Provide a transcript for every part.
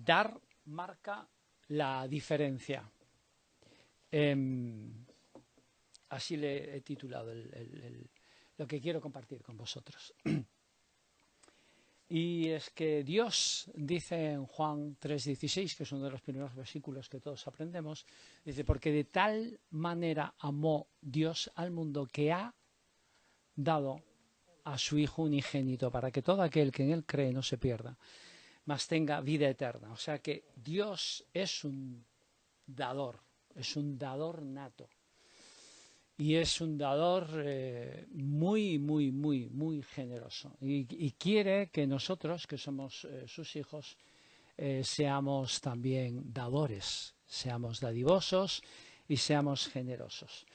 dar marca la diferencia. Así le he titulado lo que quiero compartir con vosotros. Y es que Dios dice en Juan 3:16, que es uno de los primeros versículos que todos aprendemos, dice, porque de tal manera amó Dios al mundo que ha dado a su Hijo unigénito, para que todo aquel que en Él cree no se pierda, mas tenga vida eterna. O sea que Dios es un dador nato. Y es un dador muy, muy, muy, muy generoso. Y quiere que nosotros, que somos sus hijos, seamos también dadores, seamos dadivosos y seamos generosos.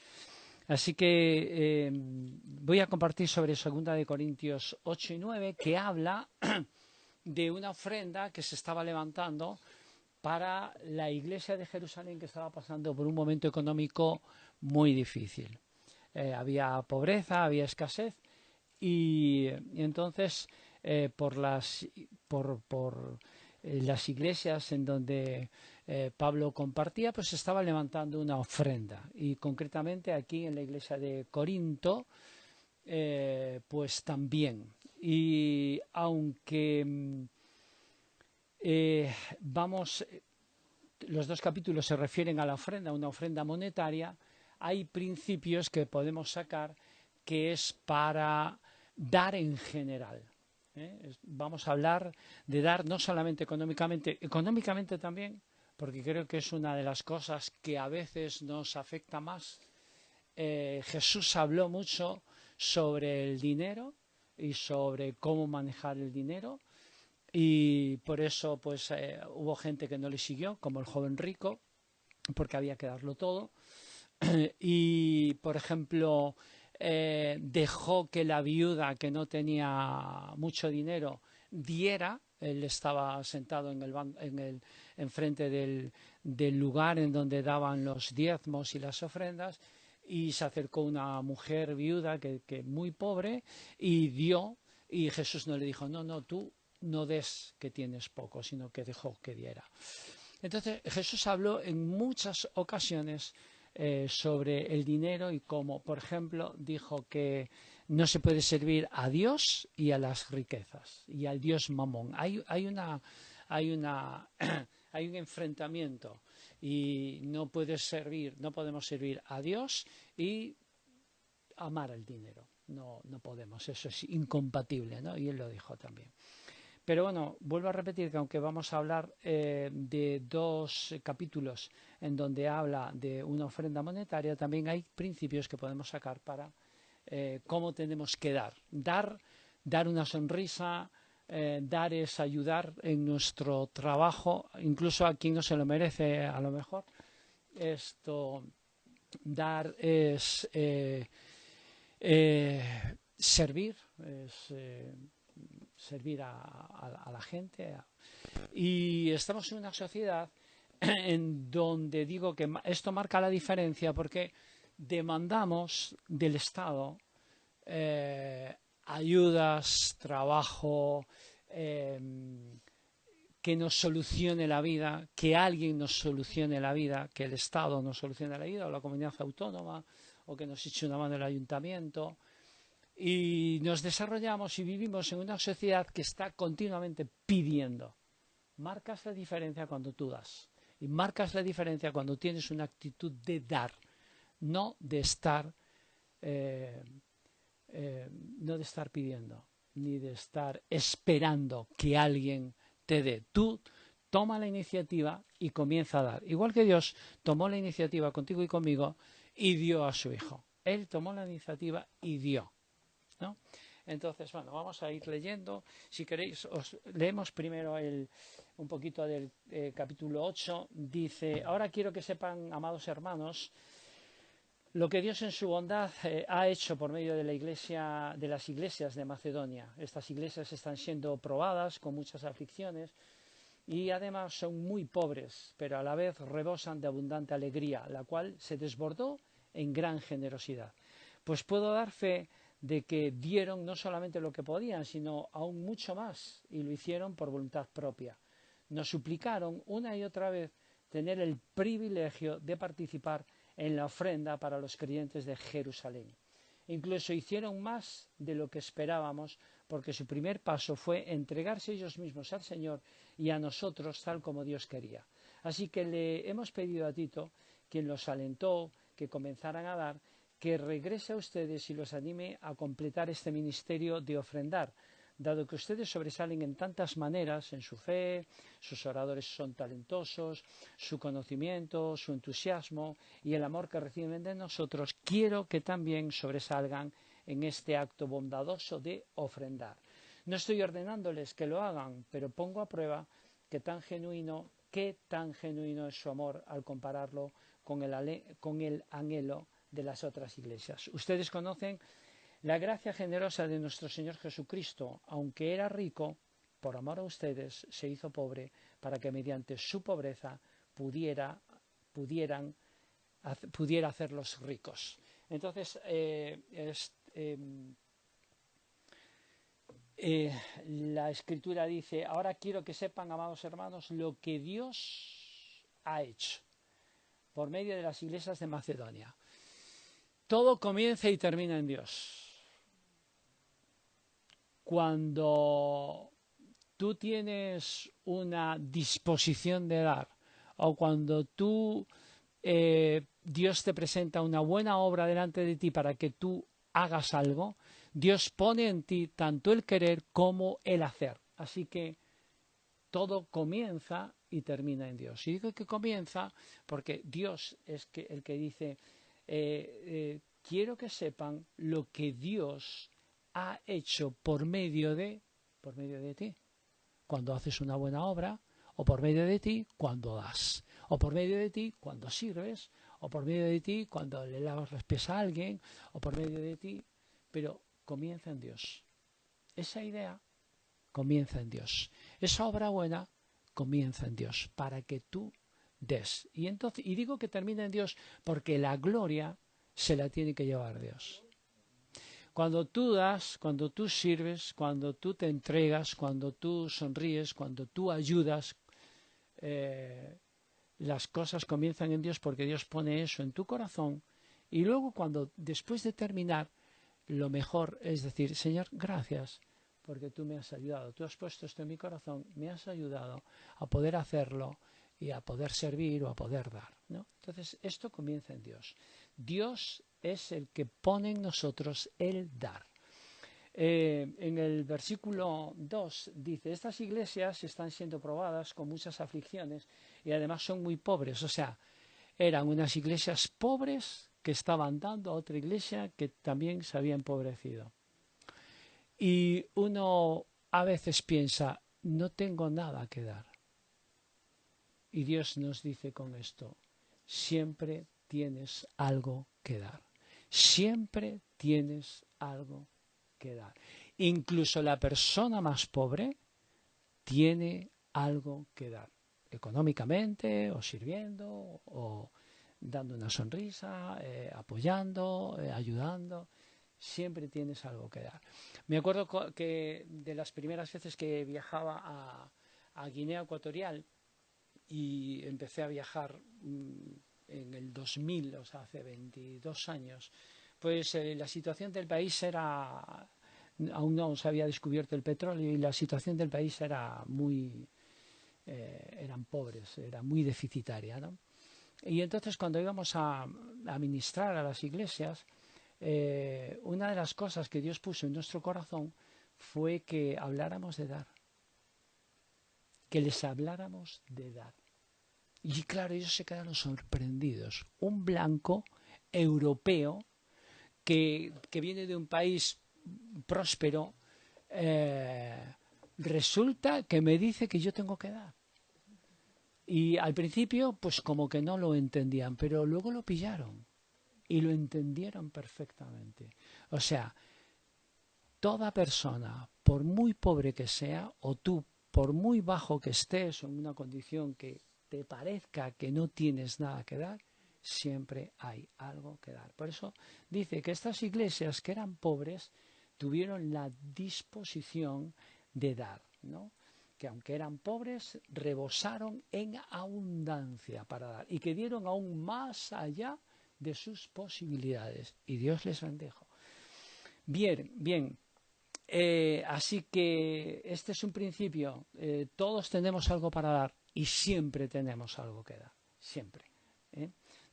Así que voy a compartir sobre 2 de Corintios 8 y 9, que habla de una ofrenda que se estaba levantando para la iglesia de Jerusalén, que estaba pasando por un momento económico muy difícil. Había pobreza, había escasez y entonces por las iglesias en donde Pablo compartía, pues se estaba levantando una ofrenda, y concretamente aquí en la iglesia de Corinto pues también. Y aunque los dos capítulos se refieren a la ofrenda, una ofrenda monetaria, hay principios que podemos sacar que es para dar en general. Vamos a hablar de dar no solamente económicamente también, porque creo que es una de las cosas que a veces nos afecta más. Jesús habló mucho sobre el dinero y sobre cómo manejar el dinero, y por eso pues hubo gente que no le siguió, como el joven rico, porque había que darlo todo. Y por ejemplo dejó que la viuda, que no tenía mucho dinero, diera. Él estaba sentado enfrente del lugar en donde daban los diezmos y las ofrendas, y se acercó una mujer viuda que muy pobre y dio, y Jesús no le dijo, no, tú no des que tienes poco, sino que dejó que diera. Entonces Jesús habló en muchas ocasiones sobre el dinero, y cómo, por ejemplo, dijo que no se puede servir a Dios y a las riquezas y al Dios Mamón. Hay un enfrentamiento, y no podemos servir a Dios y amar el dinero. No podemos, eso es incompatible, ¿no? Y él lo dijo también. Pero bueno, vuelvo a repetir que aunque vamos a hablar de dos capítulos en donde habla de una ofrenda monetaria, también hay principios que podemos sacar para cómo tenemos que dar. Dar una sonrisa, dar es ayudar en nuestro trabajo, incluso a quien no se lo merece a lo mejor. Dar es servir, es servir a la gente. Y estamos en una sociedad en donde digo que esto marca la diferencia, porque demandamos del Estado ayudas, trabajo, que nos solucione la vida, que alguien nos solucione la vida, que el Estado nos solucione la vida, o la comunidad autónoma, o que nos eche una mano el ayuntamiento. Y nos desarrollamos y vivimos en una sociedad que está continuamente pidiendo. Marcas la diferencia cuando tú das, y marcas la diferencia cuando tienes una actitud de dar, no de estar pidiendo, ni de estar esperando que alguien te dé. Tú toma la iniciativa y comienza a dar. Igual que Dios tomó la iniciativa contigo y conmigo y dio a su Hijo. Él tomó la iniciativa y dio, ¿no? Entonces, bueno, vamos a ir leyendo. Si queréis, os leemos primero un poquito del capítulo 8. Dice: ahora quiero que sepan, amados hermanos, lo que Dios en su bondad ha hecho por medio de las iglesias de Macedonia. Estas iglesias están siendo probadas con muchas aflicciones, y además son muy pobres, pero a la vez rebosan de abundante alegría, la cual se desbordó en gran generosidad. Pues puedo dar fe de que dieron no solamente lo que podían, sino aún mucho más, y lo hicieron por voluntad propia, nos suplicaron una y otra vez tener el privilegio de participar en la ofrenda para los creyentes de Jerusalén. Incluso hicieron más de lo que esperábamos, porque su primer paso fue entregarse ellos mismos al Señor y a nosotros tal como Dios quería. Así que le hemos pedido a Tito, quien los alentó, que comenzaran a dar, que regrese a ustedes y los anime a completar este ministerio de ofrendar, dado que ustedes sobresalen en tantas maneras, en su fe, sus oradores son talentosos, su conocimiento, su entusiasmo y el amor que reciben de nosotros, quiero que también sobresalgan en este acto bondadoso de ofrendar. No estoy ordenándoles que lo hagan, pero pongo a prueba qué tan genuino es su amor al compararlo con el anhelo de las otras iglesias. Ustedes conocen la gracia generosa de nuestro Señor Jesucristo, aunque era rico, por amor a ustedes se hizo pobre para que mediante su pobreza pudiera hacerlos ricos. Entonces, la Escritura dice, ahora quiero que sepan, amados hermanos, lo que Dios ha hecho por medio de las iglesias de Macedonia. Todo comienza y termina en Dios. Cuando tú tienes una disposición de dar, o cuando Dios te presenta una buena obra delante de ti para que tú hagas algo, Dios pone en ti tanto el querer como el hacer. Así que todo comienza y termina en Dios. Y digo que comienza porque Dios es el que dice, quiero que sepan lo que Dios ha hecho por medio de ti. Cuando haces una buena obra, o por medio de ti cuando das, o por medio de ti cuando sirves, o por medio de ti cuando le lavas los pies a alguien, o por medio de ti, pero comienza en Dios. Esa idea comienza en Dios. Esa obra buena comienza en Dios, para que tú des. Y digo que termina en Dios porque la gloria se la tiene que llevar Dios. Cuando tú das, cuando tú sirves, cuando tú te entregas, cuando tú sonríes, cuando tú ayudas, las cosas comienzan en Dios porque Dios pone eso en tu corazón. Y luego después de terminar, lo mejor es decir, Señor, gracias porque tú me has ayudado. Tú has puesto esto en mi corazón, me has ayudado a poder hacerlo y a poder servir o a poder dar, ¿no? Entonces, esto comienza en Dios. Dios es el que pone en nosotros el dar. En el versículo 2 dice, estas iglesias están siendo probadas con muchas aflicciones y además son muy pobres. O sea, eran unas iglesias pobres que estaban dando a otra iglesia que también se había empobrecido. Y uno a veces piensa, no tengo nada que dar. Y Dios nos dice con esto, siempre tienes algo que dar. Siempre tienes algo que dar. Incluso la persona más pobre tiene algo que dar. Económicamente, o sirviendo, o dando una sonrisa, apoyando, ayudando. Siempre tienes algo que dar. Me acuerdo que de las primeras veces que viajaba a Guinea Ecuatorial y empecé a viajar en el 2000, o sea, hace 22 años, pues la situación del país aún no se había descubierto el petróleo y la situación del país era eran pobres, era muy deficitaria, ¿no? Y entonces cuando íbamos a ministrar a las iglesias, una de las cosas que Dios puso en nuestro corazón fue que habláramos de dar, que les habláramos de dar. Y claro, ellos se quedaron sorprendidos. Un blanco europeo que viene de un país próspero, resulta que me dice que yo tengo que dar. Y al principio, pues como que no lo entendían, pero luego lo pillaron y lo entendieron perfectamente. O sea, toda persona, por muy pobre que sea, o tú, por muy bajo que estés, o en una condición que te parezca que no tienes nada que dar, siempre hay algo que dar. Por eso dice que estas iglesias que eran pobres tuvieron la disposición de dar, ¿no? que aunque eran pobres, rebosaron en abundancia para dar y que dieron aún más allá de sus posibilidades. Y Dios les bendijo. Bien, bien. Así que este es un principio. Todos tenemos algo para dar y siempre tenemos algo que dar. Siempre.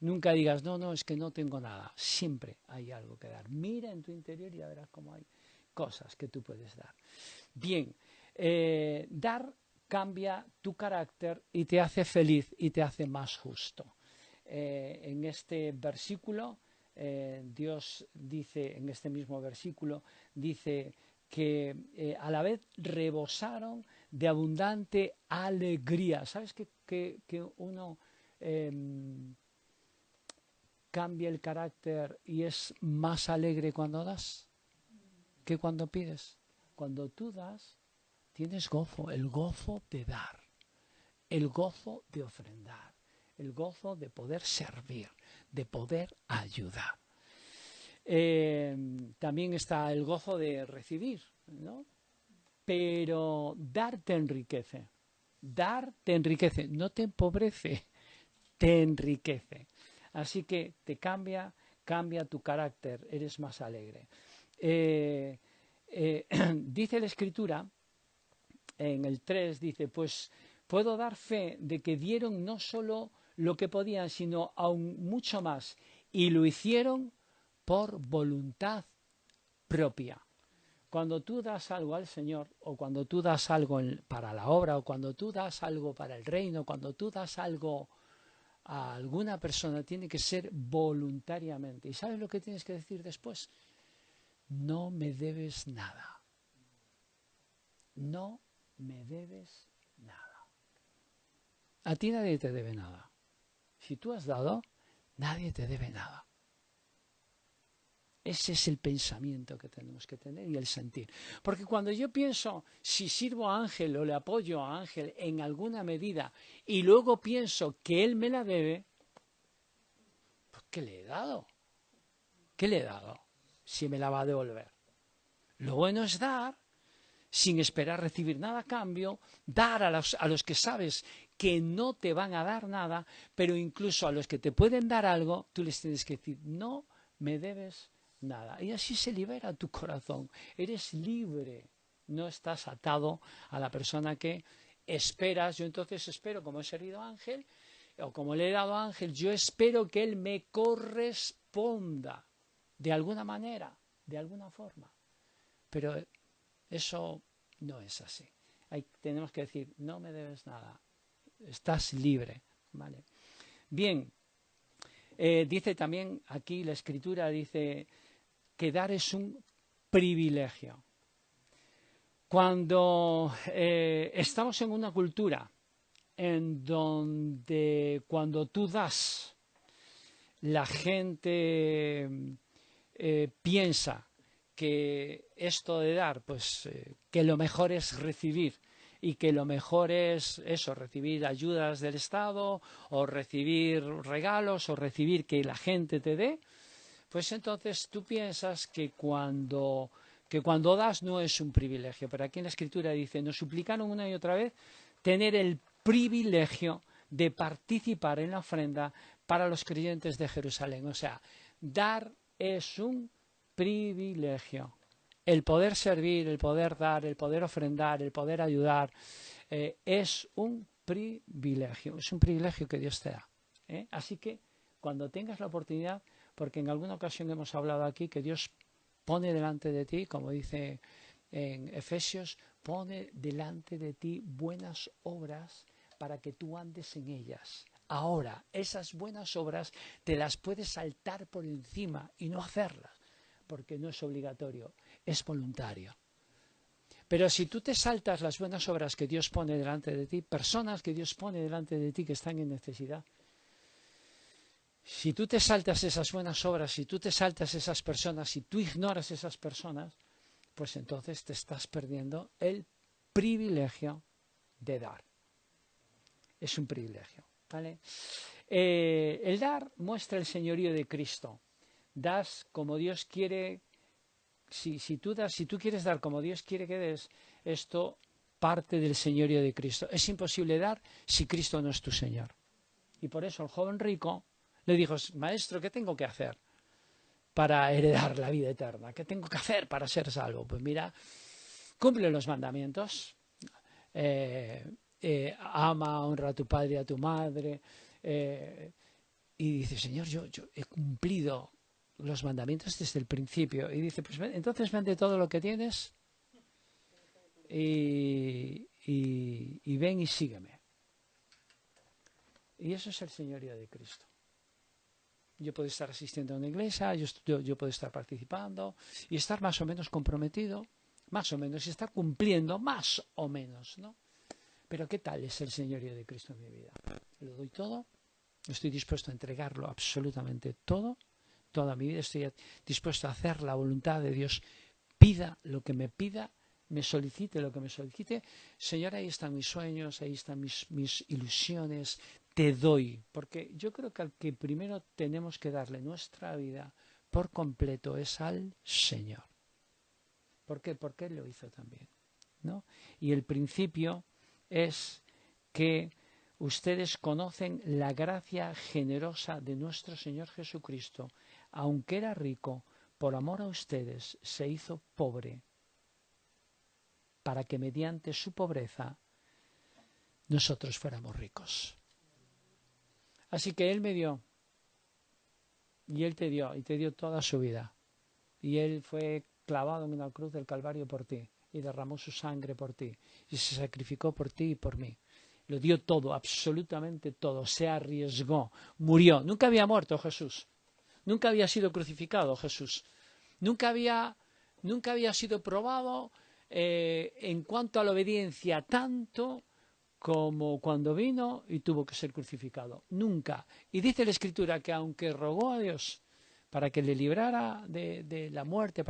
Nunca digas, no, no, es que no tengo nada. Siempre hay algo que dar. Mira en tu interior y ya verás cómo hay cosas que tú puedes dar. Bien, dar cambia tu carácter y te hace feliz y te hace más justo. En este versículo, Dios dice, en este mismo versículo, dice que a la vez rebosaron de abundante alegría. ¿Sabes que uno cambia el carácter y es más alegre cuando das que cuando pides? Cuando tú das, tienes gozo, el gozo de dar, el gozo de ofrendar, el gozo de poder servir, de poder ayudar. También está el gozo de recibir, ¿no? Pero dar te enriquece. Dar te enriquece, no te empobrece, te enriquece. Así que te cambia tu carácter, eres más alegre. Dice la Escritura, en el 3, dice, pues puedo dar fe de que dieron no solo lo que podían, sino aún mucho más, y lo hicieron por voluntad propia. Cuando tú das algo al Señor, o cuando tú das algo para la obra, o cuando tú das algo para el reino, cuando tú das algo a alguna persona, tiene que ser voluntariamente. ¿Y sabes lo que tienes que decir después? No me debes nada. No me debes nada. A ti nadie te debe nada. Si tú has dado, nadie te debe nada. Ese es el pensamiento que tenemos que tener y el sentir. Porque cuando yo pienso si sirvo a Ángel o le apoyo a Ángel en alguna medida y luego pienso que él me la debe, pues ¿qué le he dado? ¿Qué le he dado? Si me la va a devolver. Lo bueno es dar sin esperar recibir nada a cambio, dar a los que sabes que no te van a dar nada, pero incluso a los que te pueden dar algo, tú les tienes que decir, no me debes nada. Y así se libera tu corazón. Eres libre. No estás atado a la persona que esperas. Yo entonces espero, como he servido a Ángel, o como le he dado a Ángel, yo espero que él me corresponda de alguna manera, de alguna forma. Pero eso no es así. Tenemos que decir, no me debes nada. Estás libre. ¿Vale? Bien. Dice también aquí la Escritura, dice que dar es un privilegio. Cuando estamos en una cultura en donde cuando tú das, la gente piensa que esto de dar, pues que lo mejor es recibir y que lo mejor es eso, recibir ayudas del Estado o recibir regalos o recibir que la gente te dé, pues entonces tú piensas que cuando das no es un privilegio. Pero aquí en la Escritura dice, nos suplicaron una y otra vez tener el privilegio de participar en la ofrenda para los creyentes de Jerusalén. O sea, dar es un privilegio. El poder servir, el poder dar, el poder ofrendar, el poder ayudar, es un privilegio. Es un privilegio que Dios te da. Así que cuando tengas la oportunidad, porque en alguna ocasión hemos hablado aquí que Dios pone delante de ti, como dice en Efesios, pone delante de ti buenas obras para que tú andes en ellas. Ahora, esas buenas obras te las puedes saltar por encima y no hacerlas, porque no es obligatorio, es voluntario. Pero si tú te saltas las buenas obras que Dios pone delante de ti, personas que Dios pone delante de ti que están en necesidad, si tú te saltas esas buenas obras, si tú te saltas esas personas, si tú ignoras esas personas, pues entonces te estás perdiendo el privilegio de dar. Es un privilegio, ¿vale? El dar muestra el señorío de Cristo. Das como Dios quiere. Si tú quieres dar como Dios quiere que des, esto parte del señorío de Cristo. Es imposible dar si Cristo no es tu Señor. Y por eso el joven rico le dijo, maestro, ¿qué tengo que hacer para heredar la vida eterna? ¿Qué tengo que hacer para ser salvo? Pues mira, cumple los mandamientos. Ama, honra a tu padre y a tu madre. Y dice, Señor, yo he cumplido los mandamientos desde el principio. Y dice, pues entonces vende todo lo que tienes y ven y sígueme. Y eso es el señorío de Cristo. Yo puedo estar asistiendo a una iglesia, yo puedo estar participando y estar más o menos comprometido, más o menos, y estar cumpliendo más o menos, ¿no? Pero ¿qué tal es el señorío de Cristo en mi vida? ¿Lo doy todo? Estoy dispuesto a entregarlo absolutamente todo, toda mi vida. Estoy dispuesto a hacer la voluntad de Dios, pida lo que me pida, me solicite lo que me solicite. Señor, ahí están mis sueños, ahí están mis ilusiones, te doy. Porque yo creo que al que primero tenemos que darle nuestra vida por completo es al Señor. ¿Por qué? Porque Él lo hizo también, ¿no? Y el principio es que ustedes conocen la gracia generosa de nuestro Señor Jesucristo. Aunque era rico, por amor a ustedes se hizo pobre, para que mediante su pobreza nosotros fuéramos ricos. Así que Él me dio, y Él te dio, y te dio toda su vida. Y Él fue clavado en una cruz del Calvario por ti, y derramó su sangre por ti, y se sacrificó por ti y por mí. Lo dio todo, absolutamente todo, se arriesgó, murió. Nunca había muerto Jesús, nunca había sido crucificado Jesús, nunca había sido probado en cuanto a la obediencia tanto como cuando vino y tuvo que ser crucificado. Nunca. Y dice la Escritura que aunque rogó a Dios para que le librara de la muerte,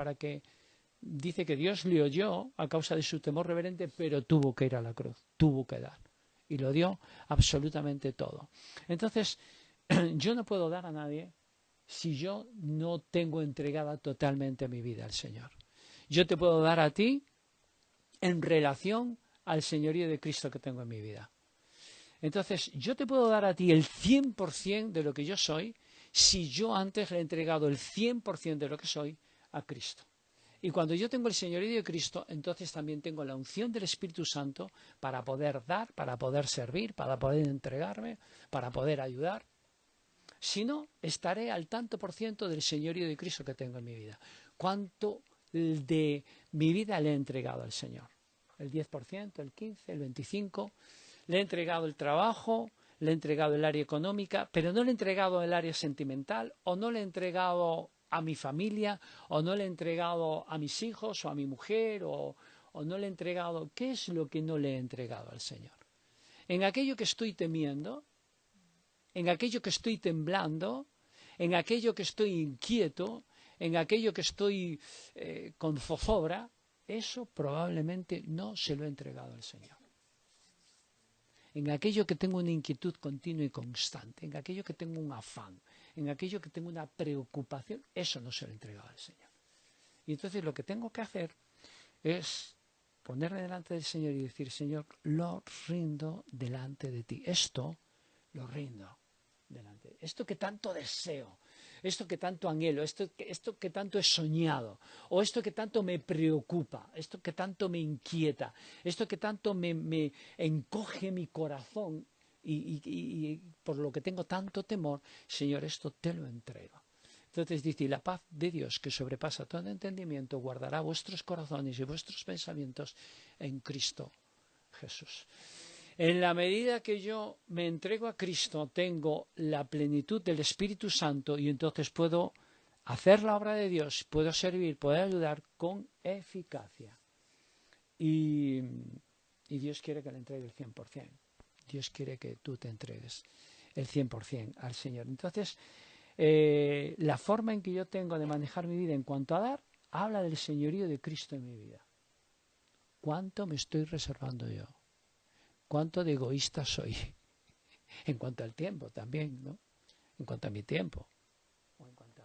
dice que Dios le oyó a causa de su temor reverente, pero tuvo que ir a la cruz, tuvo que dar. Y lo dio absolutamente todo. Entonces, yo no puedo dar a nadie si yo no tengo entregada totalmente mi vida al Señor. Yo te puedo dar a ti en relación al señorío de Cristo que tengo en mi vida. Entonces, yo te puedo dar a ti el 100% de lo que yo soy si yo antes le he entregado el 100% de lo que soy a Cristo. Y cuando yo tengo el señorío de Cristo, entonces también tengo la unción del Espíritu Santo para poder dar, para poder servir, para poder entregarme, para poder ayudar. Si no, estaré al tanto por ciento del señorío de Cristo que tengo en mi vida. ¿Cuánto de mi vida le he entregado al Señor? ¿El 10%, el 15%, el 25%? Le he entregado el trabajo, le he entregado el área económica, pero no le he entregado el área sentimental, o no le he entregado a mi familia, o no le he entregado a mis hijos, o a mi mujer, o no le he entregado. ¿Qué es lo que no le he entregado al Señor? En aquello que estoy temiendo, en aquello que estoy temblando, en aquello que estoy inquieto, en aquello que estoy con zozobra, eso probablemente no se lo he entregado al Señor. En aquello que tengo una inquietud continua y constante, en aquello que tengo un afán, en aquello que tengo una preocupación, eso no se lo he entregado al Señor. Y entonces lo que tengo que hacer es ponerme delante del Señor y decir, Señor, lo rindo delante de ti. Esto lo rindo delante. Esto que tanto deseo, esto que tanto anhelo, esto que tanto he soñado, o esto que tanto me preocupa, esto que tanto me inquieta, esto que tanto me encoge mi corazón y por lo que tengo tanto temor, Señor, esto te lo entrego. Entonces dice, la paz de Dios que sobrepasa todo entendimiento guardará vuestros corazones y vuestros pensamientos en Cristo Jesús. En la medida que yo me entrego a Cristo, tengo la plenitud del Espíritu Santo y entonces puedo hacer la obra de Dios, puedo servir, puedo ayudar con eficacia. Y Dios quiere que le entregue el 100%. Dios quiere que tú te entregues el 100% al Señor. Entonces, la forma en que yo tengo de manejar mi vida en cuanto a dar, habla del señorío de Cristo en mi vida. ¿Cuánto me estoy reservando yo? ¿Cuánto de egoísta soy? En cuanto al tiempo también, ¿no? En cuanto a mi tiempo. O en cuanto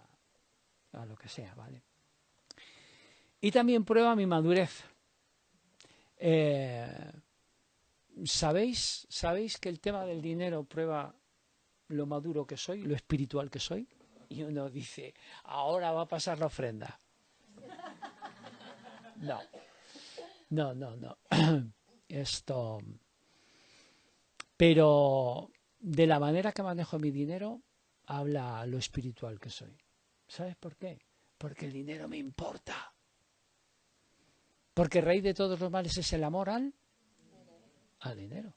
a lo que sea, ¿vale? Y también prueba mi madurez. ¿Sabéis que el tema del dinero prueba lo maduro que soy, lo espiritual que soy? Y uno dice, ahora va a pasar la ofrenda. No, no, no, no. Esto. Pero de la manera que manejo mi dinero, habla lo espiritual que soy. ¿Sabes por qué? Porque el dinero me importa. Porque el raíz de todos los males es el amor al dinero.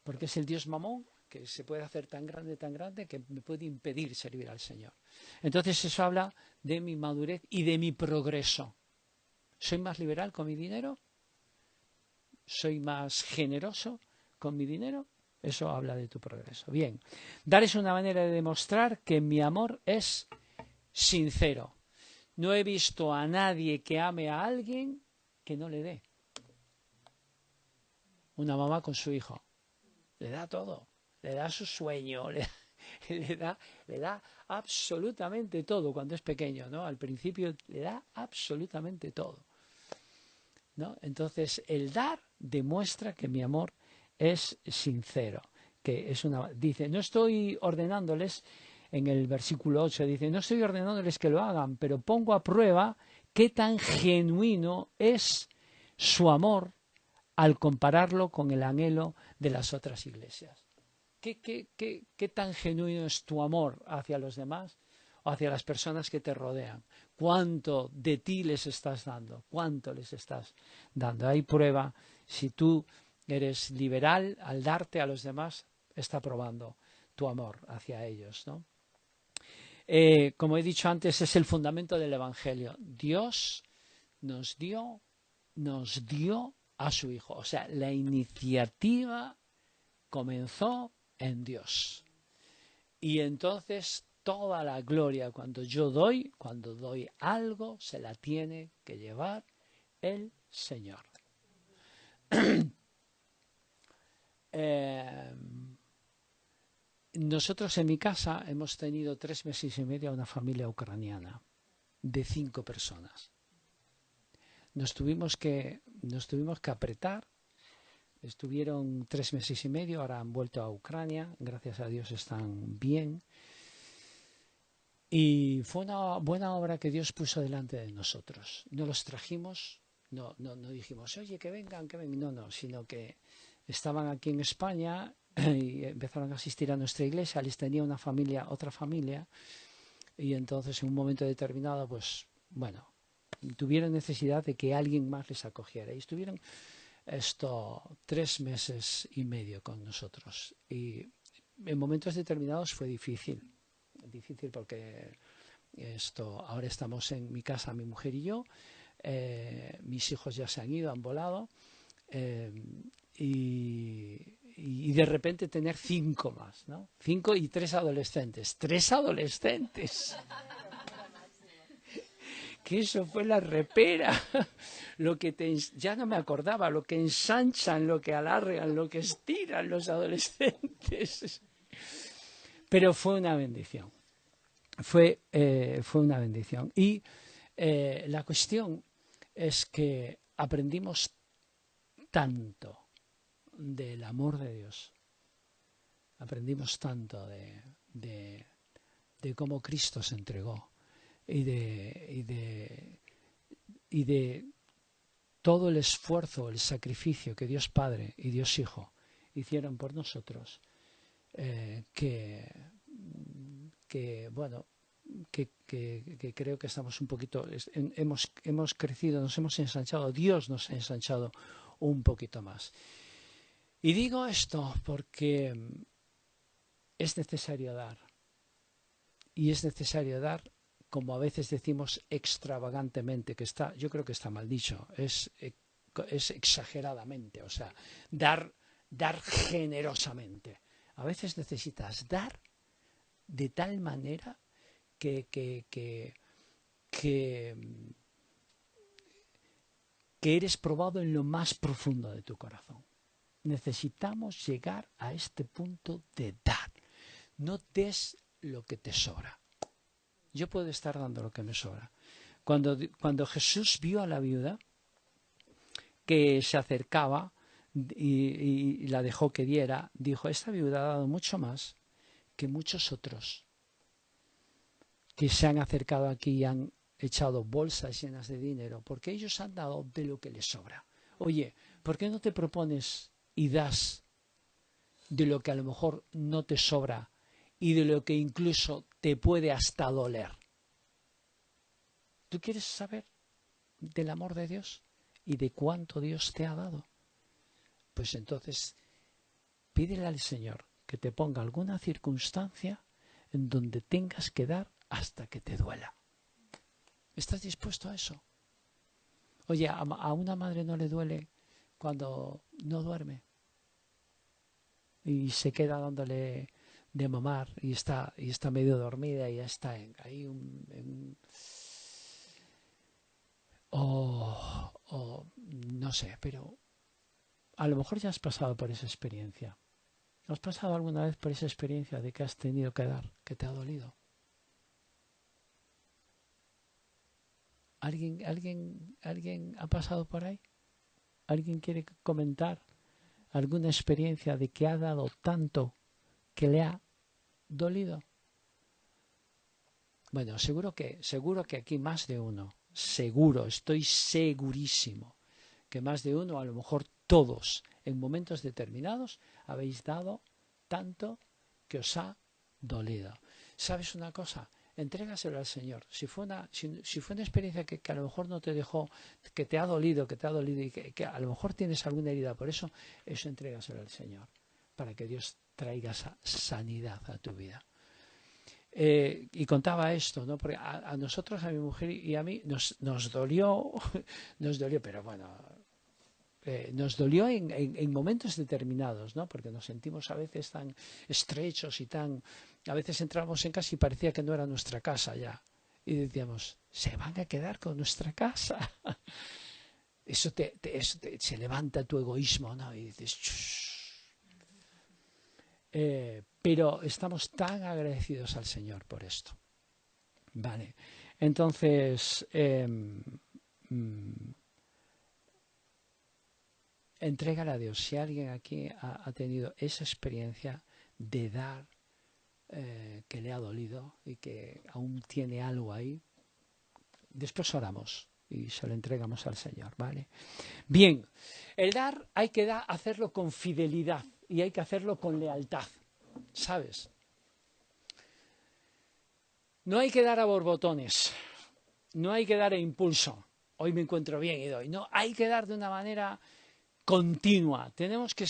Porque es el Dios mamón que se puede hacer tan grande que me puede impedir servir al Señor. Entonces eso habla de mi madurez y de mi progreso. ¿Soy más liberal con mi dinero? ¿Soy más generoso con mi dinero? Eso habla de tu progreso. Bien, dar es una manera de demostrar que mi amor es sincero. No he visto a nadie que ame a alguien que no le dé. Una mamá con su hijo. Le da todo. Le da su sueño. Le da absolutamente todo cuando es pequeño, ¿no? Al principio le da absolutamente todo, ¿no? Entonces, el dar demuestra que mi amor es sincero. Dice, no estoy ordenándoles, en el versículo 8 dice, no estoy ordenándoles que lo hagan, pero pongo a prueba qué tan genuino es su amor al compararlo con el anhelo de las otras iglesias. ¿Qué tan genuino es tu amor hacia los demás o hacia las personas que te rodean? ¿Cuánto de ti les estás dando? ¿Cuánto les estás dando? Hay prueba. Si tú eres liberal al darte a los demás, está probando tu amor hacia ellos, ¿no? Como he dicho antes, es el fundamento del Evangelio. Dios nos dio a su Hijo. O sea, la iniciativa comenzó en Dios. Y entonces toda la gloria cuando doy algo, se la tiene que llevar el Señor. Nosotros en mi casa hemos tenido 3 meses y medio a una familia ucraniana de 5 personas. Nos tuvimos que apretar. Estuvieron 3 meses y medio, ahora han vuelto a Ucrania, gracias a Dios están bien. Y fue una buena obra que Dios puso delante de nosotros. No los trajimos, no dijimos, oye, que vengan, no, sino que estaban aquí en España y empezaron a asistir a nuestra iglesia, les tenía otra familia, y entonces en un momento determinado, pues, bueno, tuvieron necesidad de que alguien más les acogiera. Y estuvieron 3 meses y medio con nosotros. Y en momentos determinados fue difícil porque ahora estamos en mi casa, mi mujer y yo, mis hijos ya se han ido, han volado, y de repente tener 5 más, ¿no? 5 y 3 adolescentes. 3 adolescentes. Que eso fue la repera, ya no me acordaba, lo que ensanchan, lo que alargan, lo que estiran los adolescentes. Pero fue una bendición, fue una bendición. Y la cuestión es que aprendimos tanto del amor de Dios, aprendimos tanto de cómo Cristo se entregó, y de todo el esfuerzo, el sacrificio que Dios Padre y Dios Hijo hicieron por nosotros, que creo que estamos un poquito, hemos crecido, nos hemos ensanchado, Dios nos ha ensanchado un poquito más. Y digo esto porque es necesario dar, y es necesario dar, como a veces decimos extravagantemente, yo creo que está mal dicho, es exageradamente, o sea, dar generosamente. A veces necesitas dar de tal manera que eres probado en lo más profundo de tu corazón. Necesitamos llegar a este punto de dar. No des lo que te sobra. Yo puedo estar dando lo que me sobra. Cuando Jesús vio a la viuda, que se acercaba y la dejó que diera, dijo, esta viuda ha dado mucho más que muchos otros que se han acercado aquí y han echado bolsas llenas de dinero, porque ellos han dado de lo que les sobra. Oye, ¿por qué no te propones y das de lo que a lo mejor no te sobra y de lo que incluso te puede hasta doler? ¿Tú quieres saber del amor de Dios y de cuánto Dios te ha dado? Pues entonces pídele al Señor que te ponga alguna circunstancia en donde tengas que dar hasta que te duela. ¿Estás dispuesto a eso? Oye, a una madre no le duele cuando no duerme y se queda dándole de mamar y está medio dormida y ya está ahí no sé, pero a lo mejor ya has pasado por esa experiencia. ¿Has pasado alguna vez por esa experiencia de que has tenido que dar, que te ha dolido? ¿Alguien ha pasado por ahí? ¿Alguien quiere comentar alguna experiencia de que ha dado tanto que le ha dolido? Bueno, seguro que aquí más de uno, seguro, estoy segurísimo, que más de uno, a lo mejor todos, en momentos determinados, habéis dado tanto que os ha dolido. ¿Sabes una cosa? Entrégaselo al Señor. Si fue una experiencia que a lo mejor no te dejó, que te ha dolido y que a lo mejor tienes alguna herida por eso entrégaselo al Señor, para que Dios traiga esa sanidad a tu vida. Y contaba esto, ¿no? Porque a nosotros, a mi mujer y a mí, nos dolió, pero bueno, nos dolió en momentos determinados, ¿no? Porque nos sentimos a veces tan estrechos y a veces entrábamos en casa y parecía que no era nuestra casa ya. Y decíamos, ¿se van a quedar con nuestra casa? Eso se levanta tu egoísmo, ¿no? Y dices, pero estamos tan agradecidos al Señor por esto. Vale, entonces entrégale a Dios. Si alguien aquí ha tenido esa experiencia de dar que le ha dolido y que aún tiene algo ahí, después oramos y se lo entregamos al Señor, ¿vale? Bien, el dar hay que hacerlo con fidelidad y hay que hacerlo con lealtad, ¿sabes? No hay que dar a borbotones, no hay que dar a impulso. Hoy me encuentro bien y doy. No, hay que dar de una manera continua. Tenemos que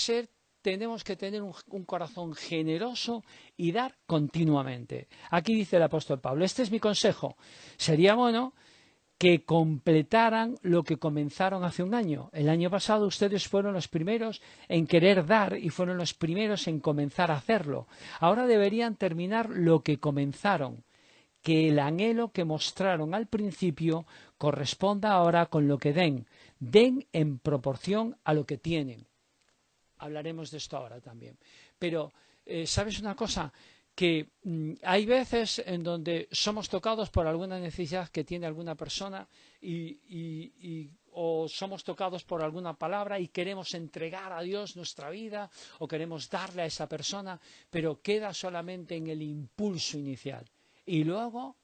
tener un corazón generoso y dar continuamente. Aquí dice el apóstol Pablo, este es mi consejo. Sería bueno que completaran lo que comenzaron hace un año. El año pasado ustedes fueron los primeros en querer dar y fueron los primeros en comenzar a hacerlo. Ahora deberían terminar lo que comenzaron. Que el anhelo que mostraron al principio corresponda ahora con lo que den. Den en proporción a lo que tienen. Hablaremos de esto ahora también. Pero, ¿sabes una cosa? Que hay veces en donde somos tocados por alguna necesidad que tiene alguna persona o somos tocados por alguna palabra y queremos entregar a Dios nuestra vida o queremos darle a esa persona, pero queda solamente en el impulso inicial. Y luego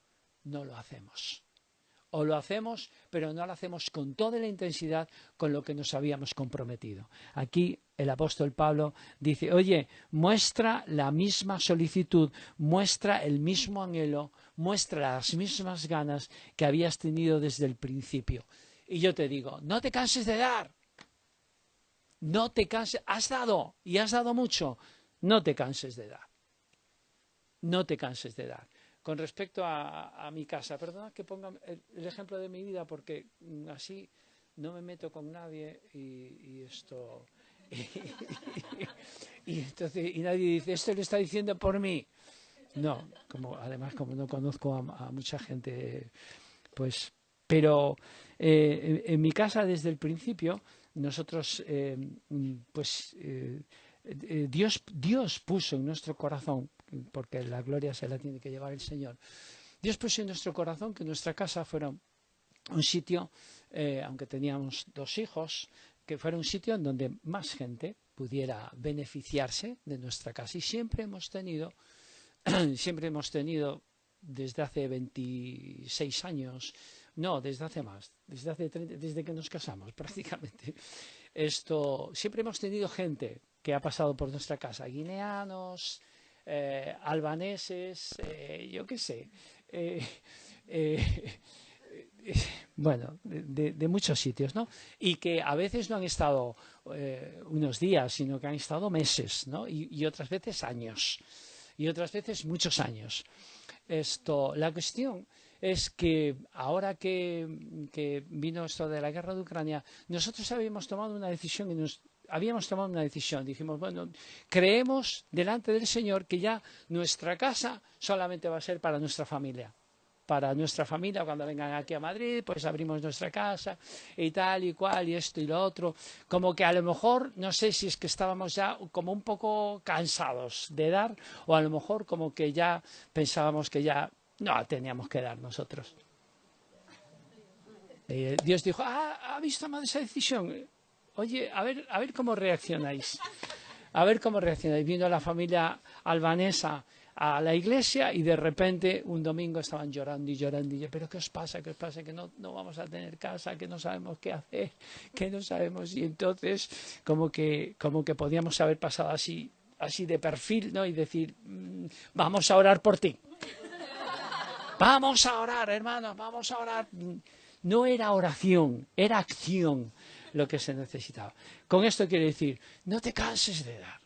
no lo hacemos. O lo hacemos, pero no lo hacemos con toda la intensidad con lo que nos habíamos comprometido. Aquí el apóstol Pablo dice, oye, muestra la misma solicitud, muestra el mismo anhelo, muestra las mismas ganas que habías tenido desde el principio. Y yo te digo, no te canses de dar. No te canses. Has dado y has dado mucho. No te canses de dar. No te canses de dar. Con respecto a mi casa, perdona que ponga el ejemplo de mi vida porque así no me meto con nadie y esto y nadie dice esto le está diciendo por mí. No, además como no conozco a mucha gente, pues, pero en mi casa desde el principio nosotros Dios puso en nuestro corazón, porque la gloria se la tiene que llevar el Señor, Dios puso en nuestro corazón que nuestra casa fuera un sitio, aunque teníamos 2 hijos, que fuera un sitio en donde más gente pudiera beneficiarse de nuestra casa. Y siempre hemos tenido desde hace 26 años, no, desde hace más, desde que nos casamos prácticamente, siempre hemos tenido gente que ha pasado por nuestra casa, guineanos, albaneses, yo qué sé, bueno, de muchos sitios, ¿no? Y que a veces no han estado unos días, sino que han estado meses, ¿no? Y otras veces años, y otras veces muchos años. La cuestión es que ahora que vino esto de la guerra de Ucrania, nosotros habíamos tomado una decisión dijimos, bueno, creemos delante del Señor que ya nuestra casa solamente va a ser para nuestra familia. Para nuestra familia, cuando vengan aquí a Madrid, pues abrimos nuestra casa y tal y cual, y esto y lo otro. Como que a lo mejor, no sé si es que estábamos ya como un poco cansados de dar, o a lo mejor como que ya pensábamos que ya no teníamos que dar nosotros. Dios dijo, ¿ha visto más esa decisión? Oye, a ver cómo reaccionáis. A ver cómo reaccionáis. Vino la familia albanesa a la iglesia y de repente un domingo estaban llorando y llorando. Y yo, ¿pero qué os pasa? ¿Qué os pasa? Que no vamos a tener casa, que no sabemos qué hacer, que no sabemos. Y entonces como que podíamos haber pasado así de perfil, ¿no? Y decir, vamos a orar por ti. Vamos a orar, hermanos, vamos a orar. No era oración, era acción lo que se necesitaba. Con esto quiero decir, no te canses de dar.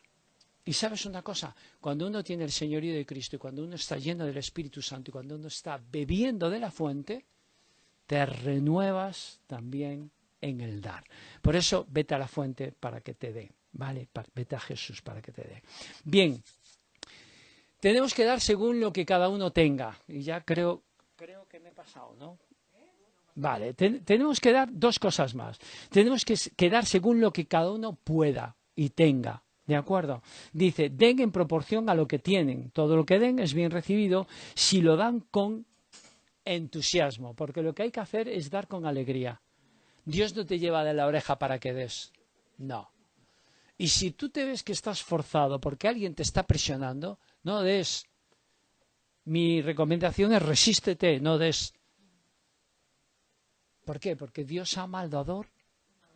Y sabes una cosa, cuando uno tiene el señorío de Cristo y cuando uno está lleno del Espíritu Santo y cuando uno está bebiendo de la fuente, te renuevas también en el dar. Por eso vete a la fuente para que te dé, ¿vale? Vete a Jesús para que te dé. Bien, tenemos que dar según lo que cada uno tenga. Y ya creo que me he pasado, ¿no? Vale, tenemos que dar dos cosas más. Tenemos que dar según lo que cada uno pueda y tenga. ¿De acuerdo? Dice, den en proporción a lo que tienen. Todo lo que den es bien recibido si lo dan con entusiasmo, porque lo que hay que hacer es dar con alegría. Dios no te lleva de la oreja para que des. No. Y si tú te ves que estás forzado porque alguien te está presionando, no des. Mi recomendación es resístete, no des. ¿Por qué? Porque Dios ama al dador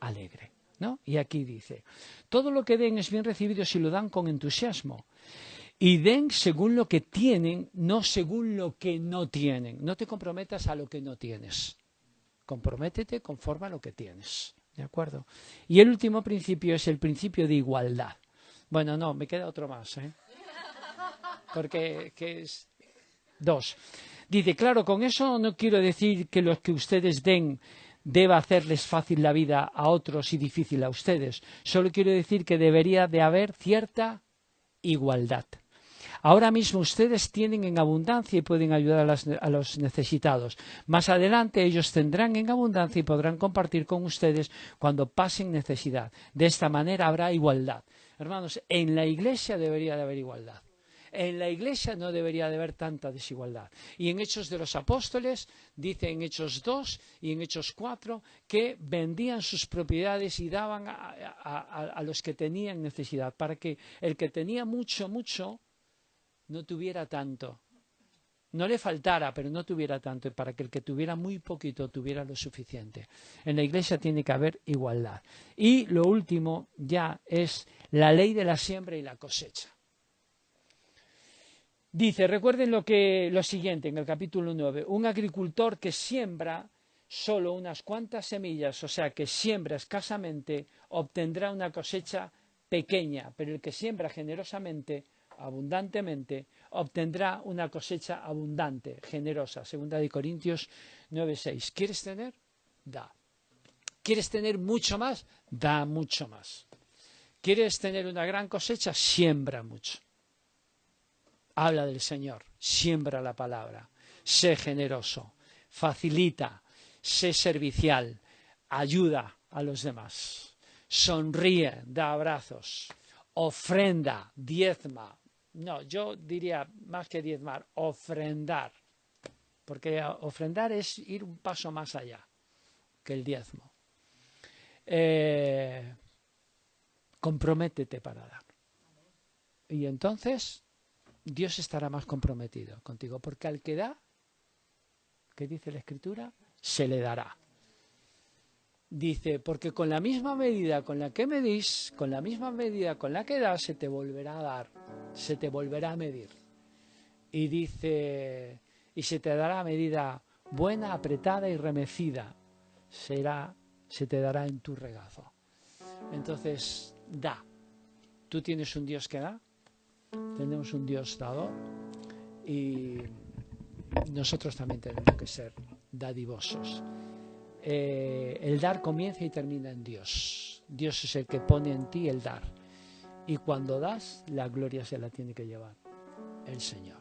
alegre, ¿no? Y aquí dice, todo lo que den es bien recibido si lo dan con entusiasmo. Y den según lo que tienen, no según lo que no tienen. No te comprometas a lo que no tienes. Comprométete conforme a lo que tienes. ¿De acuerdo? Y el último principio es el principio de igualdad. Bueno, no, me queda otro más, ¿eh? Porque es dos. Dice, claro, con eso no quiero decir que lo que ustedes den deba hacerles fácil la vida a otros y difícil a ustedes. Solo quiero decir que debería de haber cierta igualdad. Ahora mismo ustedes tienen en abundancia y pueden ayudar a los necesitados. Más adelante ellos tendrán en abundancia y podrán compartir con ustedes cuando pasen necesidad. De esta manera habrá igualdad. Hermanos, en la Iglesia debería de haber igualdad. En la Iglesia no debería de haber tanta desigualdad. Y en Hechos de los Apóstoles, dice en Hechos 2 y en Hechos 4, que vendían sus propiedades y daban a los que tenían necesidad, para que el que tenía mucho, no tuviera tanto. No le faltara, pero no tuviera tanto, y para que el que tuviera muy poquito tuviera lo suficiente. En la Iglesia tiene que haber igualdad. Y lo último ya es la ley de la siembra y la cosecha. Dice, recuerden lo siguiente en el capítulo 9, un agricultor que siembra solo unas cuantas semillas, o sea, que siembra escasamente, obtendrá una cosecha pequeña, pero el que siembra generosamente, abundantemente, obtendrá una cosecha abundante, generosa. Segunda de Corintios 9:6. ¿Quieres tener? Da. ¿Quieres tener mucho más? Da mucho más. ¿Quieres tener una gran cosecha? Siembra mucho. Habla del Señor, siembra la palabra, sé generoso, facilita, sé servicial, ayuda a los demás, sonríe, da abrazos, ofrenda, diezma. No, yo diría más que diezmar, ofrendar, porque ofrendar es ir un paso más allá que el diezmo. comprométete para dar. Y entonces Dios estará más comprometido contigo, porque al que da, ¿qué dice la Escritura? Se le dará. Dice, porque con la misma medida con la que medís, con la misma medida con la que das, se te volverá a dar, se te volverá a medir. Y dice, y se te dará medida buena, apretada y remecida, se te dará en tu regazo. Entonces, da. Tú tienes un Dios que da, tenemos un Dios dador, y nosotros también tenemos que ser dadivosos. El dar comienza y termina en Dios. Dios es el que pone en ti el dar. Y cuando das, la gloria se la tiene que llevar el Señor.